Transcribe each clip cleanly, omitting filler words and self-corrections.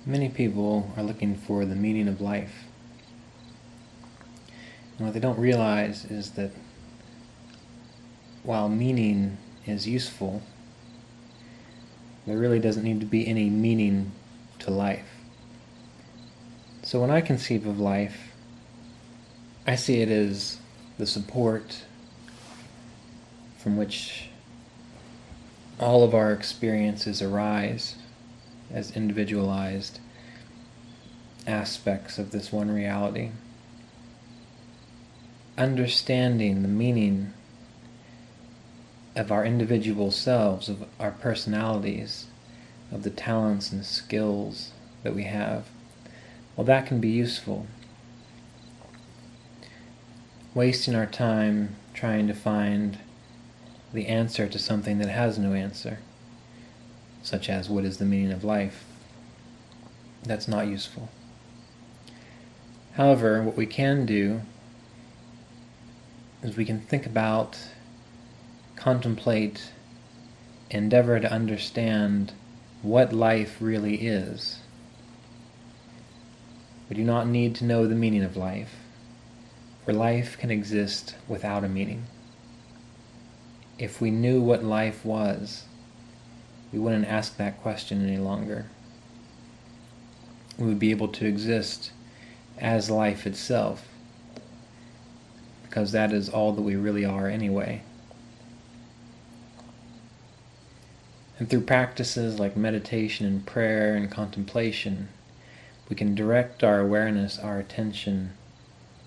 Many people are looking for the meaning of life. And what they don't realize is that while meaning is useful, there really doesn't need to be any meaning to life. So when I conceive of life, I see it as the support from which all of our experiences arise as individualized aspects of this one reality. Understanding the meaning of our individual selves, of our personalities, of the talents and skills that we have, well, that can be useful. Wasting our time trying to find the answer to something that has no answer, such as what is the meaning of life, that's not useful. However, what we can do is we can think about, contemplate, endeavor to understand what life really is. We do not need to know the meaning of life, for life can exist without a meaning. If we knew what life was, we wouldn't ask that question any longer. We would be able to exist as life itself, because that is all that we really are anyway. And through practices like meditation and prayer and contemplation, we can direct our awareness, our attention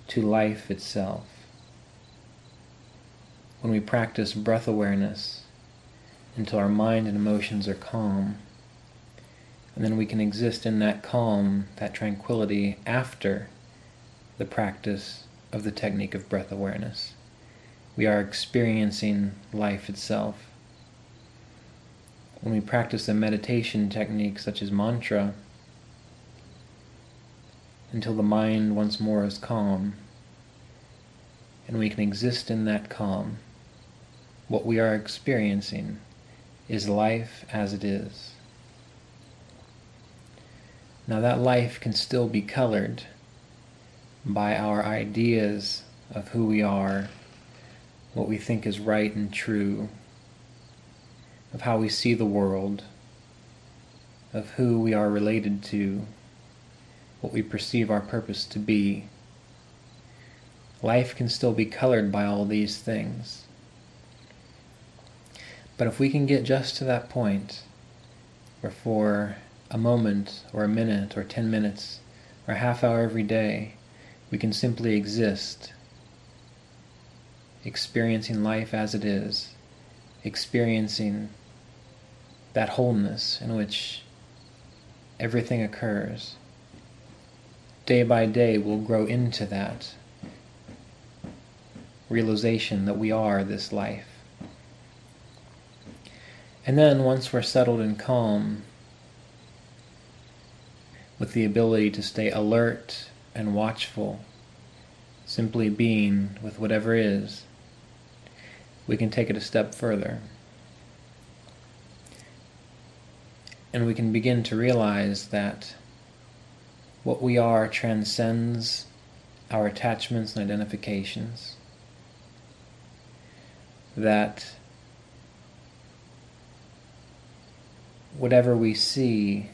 to life itself. When we practice breath awareness until our mind and emotions are calm, and then we can exist in that calm, that tranquility after the practice of the technique of breath awareness. We are experiencing life itself. When we practice a meditation technique such as mantra, until the mind once more is calm, and we can exist in that calm, what we are experiencing is life as it is. Now that life can still be colored by our ideas of who we are, what we think is right and true, of how we see the world, of who we are related to, what we perceive our purpose to be. Life can still be colored by all these things. But if we can get just to that point where for a moment or a minute or 10 minutes or a half hour every day, we can simply exist, experiencing life as it is, experiencing that wholeness in which everything occurs. Day by day we'll grow into that realization that we are this life. And then once we're settled and calm, with the ability to stay alert and watchful, simply being with whatever is, we can take it a step further. And we can begin to realize that what we are transcends our attachments and identifications. That whatever we see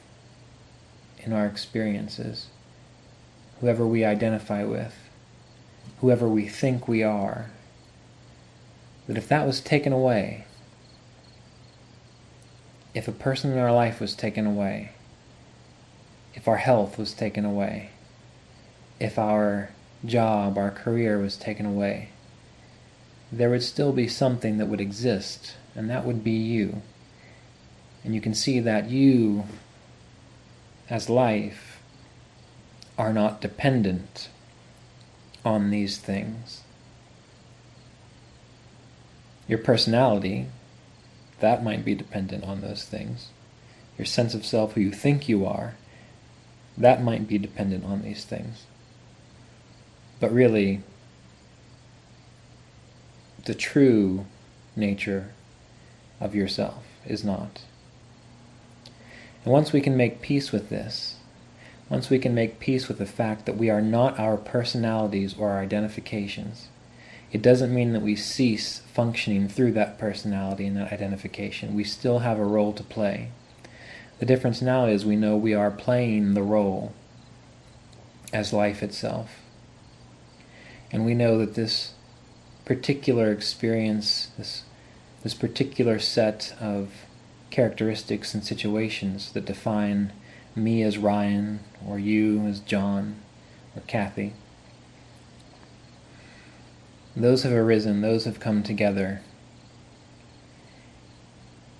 in our experiences, whoever we identify with, whoever we think we are, that if that was taken away, if a person in our life was taken away, if our health was taken away, if our job, our career was taken away, there would still be something that would exist, and that would be you. And you can see that you, as life, are not dependent on these things. Your personality, that might be dependent on those things. Your sense of self, who you think you are, that might be dependent on these things. But really, the true nature of yourself is not. And once we can make peace with this, once we can make peace with the fact that we are not our personalities or our identifications, it doesn't mean that we cease functioning through that personality and that identification. We still have a role to play. The difference now is we know we are playing the role as life itself. And we know that this particular experience, this particular set of characteristics and situations that define me as Ryan, or you as John, or Kathy, those have arisen, those have come together.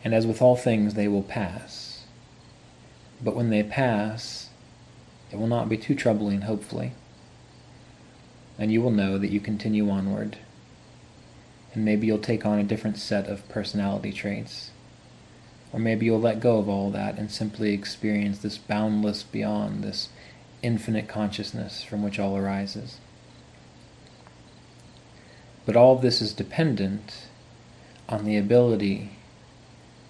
And as with all things, they will pass. But when they pass, it will not be too troubling, hopefully. And you will know that you continue onward. And maybe you'll take on a different set of personality traits. Or maybe you'll let go of all that and simply experience this boundless beyond, this infinite consciousness from which all arises. But all of this is dependent on the ability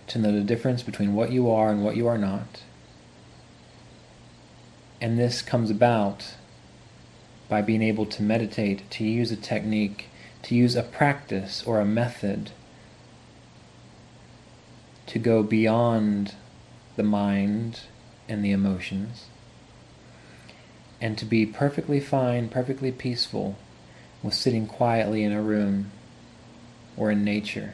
to know the difference between what you are and what you are not. And this comes about by being able to meditate, to use a technique, to use a practice or a method to go beyond the mind and the emotions, and to be perfectly fine, perfectly peaceful with sitting quietly in a room or in nature